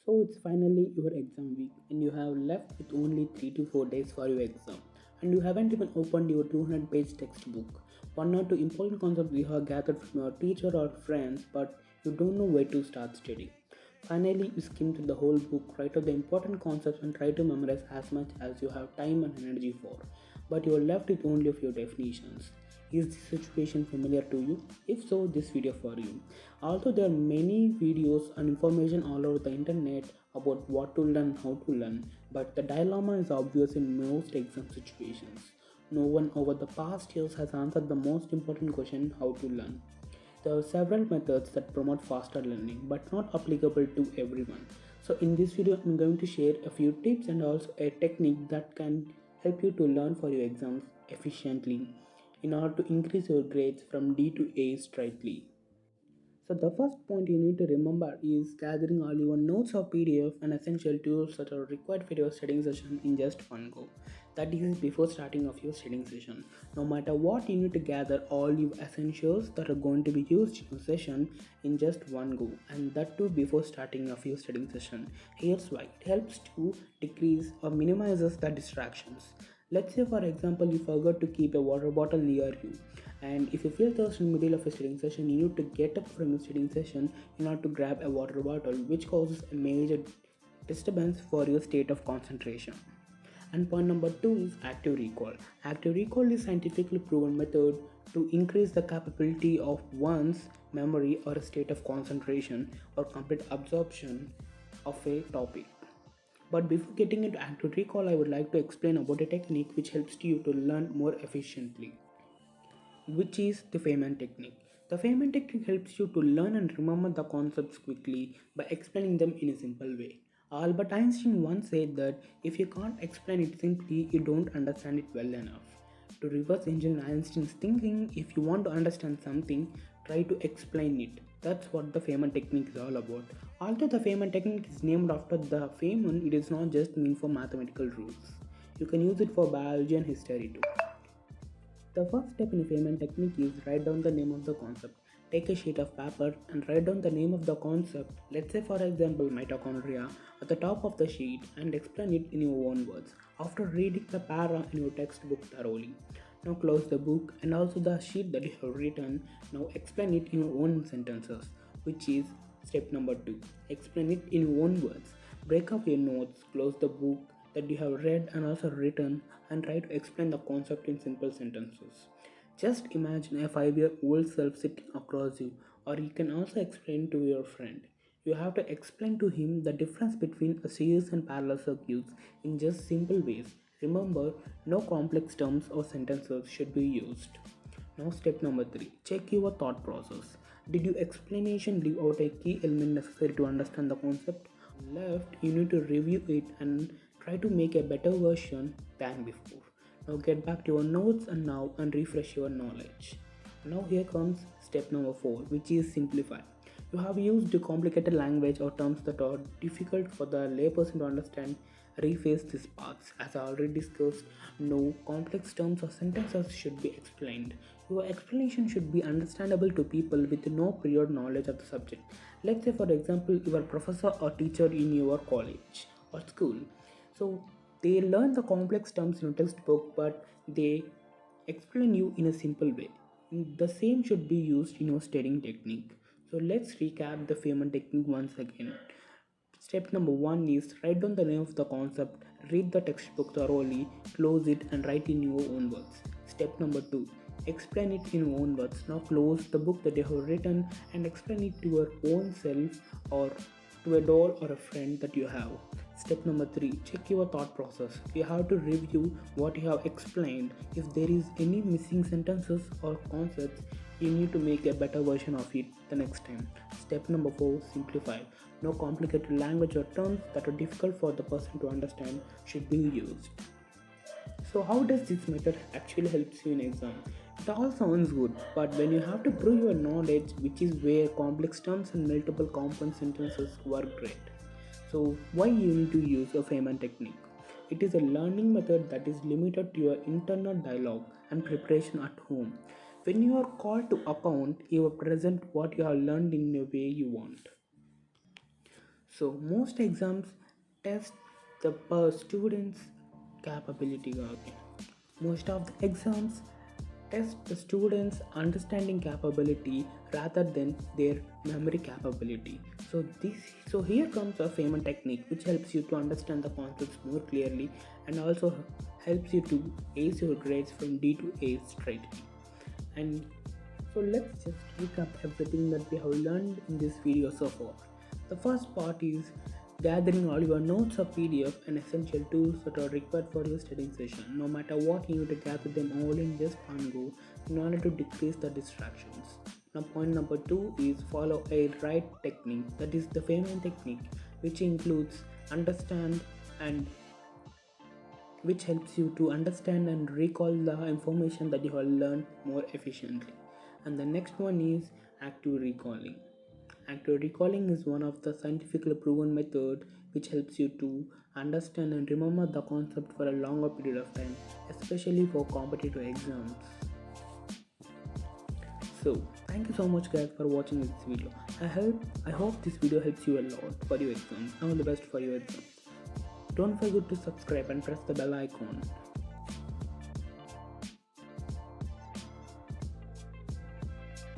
So it's finally your exam week, and you have left with only 3 to 4 days for your exam, and you haven't even opened your 200-page textbook. One or two important concepts you have gathered from your teacher or friends, but you don't know where to start studying. Finally, you skim through the whole book, write out the important concepts, and try to memorize as much as you have time and energy for. But you are left with only a few definitions. Is this situation familiar to you? If so, this video for you. Also, there are many videos and information all over the internet about what to learn, how to learn, but the dilemma is obvious in most exam situations. No one over the past years has answered the most important question, how to learn. There are several methods that promote faster learning but not applicable to everyone. So in this video I'm going to share a few tips and also a technique that can help you to learn for your exams efficiently in order to increase your grades from D to A straightly. So the first point you need to remember is gathering all your notes or PDF and essential tools that are required for your studying session in just one go. That is before starting of your studying session. No matter what, you need to gather all your essentials that are going to be used in your session in just one go, and that too before starting of your studying session. Here's why. It helps to decrease or minimizes the distractions. Let's say for example you forgot to keep a water bottle near you, and if you feel thirsty in the middle of a studying session, you need to get up from your studying session in order to grab a water bottle, which causes a major disturbance for your state of concentration. And point number two is active recall. Active recall is scientifically proven method to increase the capability of one's memory or a state of concentration or complete absorption of a topic. But before getting into active recall, I would like to explain about a technique which helps you to learn more efficiently, which is the Feynman Technique. The Feynman Technique helps you to learn and remember the concepts quickly by explaining them in a simple way. Albert Einstein once said that if you can't explain it simply, you don't understand it well enough. To reverse engineer Einstein's thinking, if you want to understand something, try to explain it. That's what the Feynman Technique is all about. Although the Feynman Technique is named after the Feynman, it is not just meant for mathematical rules. You can use it for biology and history too. The first step in Feynman technique is write down the name of the concept. Take a sheet of paper and write down the name of the concept, let's say for example mitochondria, at the top of the sheet and explain it in your own words after reading the para in your textbook thoroughly. Now close the book and also the sheet that you have written. Now explain it in your own sentences, which is step number 2. Explain it in your own words. Break up your notes, close the book that you have read and also written, and try to explain the concept in simple sentences. Just imagine a 5-year-old self sitting across you, or you can also explain to your friend. You have to explain to him the difference between a series and parallel circuits in just simple ways. Remember, no complex terms or sentences should be used. Now step number 3. Check your thought process. Did your explanation leave out a key element necessary to understand the concept? Left, you need to review it and try to make a better version than before. Now get back to your notes and refresh your knowledge. Now here comes step number 4, which is simplify. You have used complicated language or terms that are difficult for the layperson to understand. Rephrase these parts. As I already discussed, no complex terms or sentences should be explained. Your explanation should be understandable to people with no prior knowledge of the subject. Let's say, for example, you are a professor or teacher in your college or school. So they learn the complex terms in a textbook, but they explain you in a simple way. The same should be used in your studying technique. So let's recap the Feynman technique once again. Step number 1 is write down the name of the concept, read the textbook thoroughly, close it and write in your own words. Step number 2, explain it in your own words. Now close the book that you have written and explain it to your own self or to a doll or a friend that you have. Step number 3, check your thought process. You have to review what you have explained. If there is any missing sentences or concepts, you need to make a better version of it the next time. Step number 4, simplify. No complicated language or terms that are difficult for the person to understand should be used. So how does this method actually helps you in exam? It all sounds good, but when you have to prove your knowledge, which is where complex terms and multiple compound sentences work great. So why you need to use a Feynman technique? It is a learning method that is limited to your internal dialogue and preparation at home. When you are called to account, you present what you have learned in a way you want. So most exams test the student's capability. Okay. Most of the exams test the students' understanding capability rather than their memory capability. So here comes a Feynman technique, which helps you to understand the concepts more clearly and also helps you to ace your grades from D to A straight. And so let's just recap everything that we have learned in this video so far. The first part is gathering all your notes or PDF and essential tools that are required for your studying session. No matter what, you need to gather them all in just one go in order to decrease the distractions. Now, point number two is follow a right technique, that is the Feynman technique, which includes understand and which helps you to understand and recall the information that you have learned more efficiently. And the next one is active recalling. Active recalling is one of the scientifically proven method which helps you to understand and remember the concept for a longer period of time, especially for competitive exams. So thank you so much guys for watching this video. I hope this video helps you a lot for your exams. All the best for your exams. Don't forget to subscribe and press the bell icon.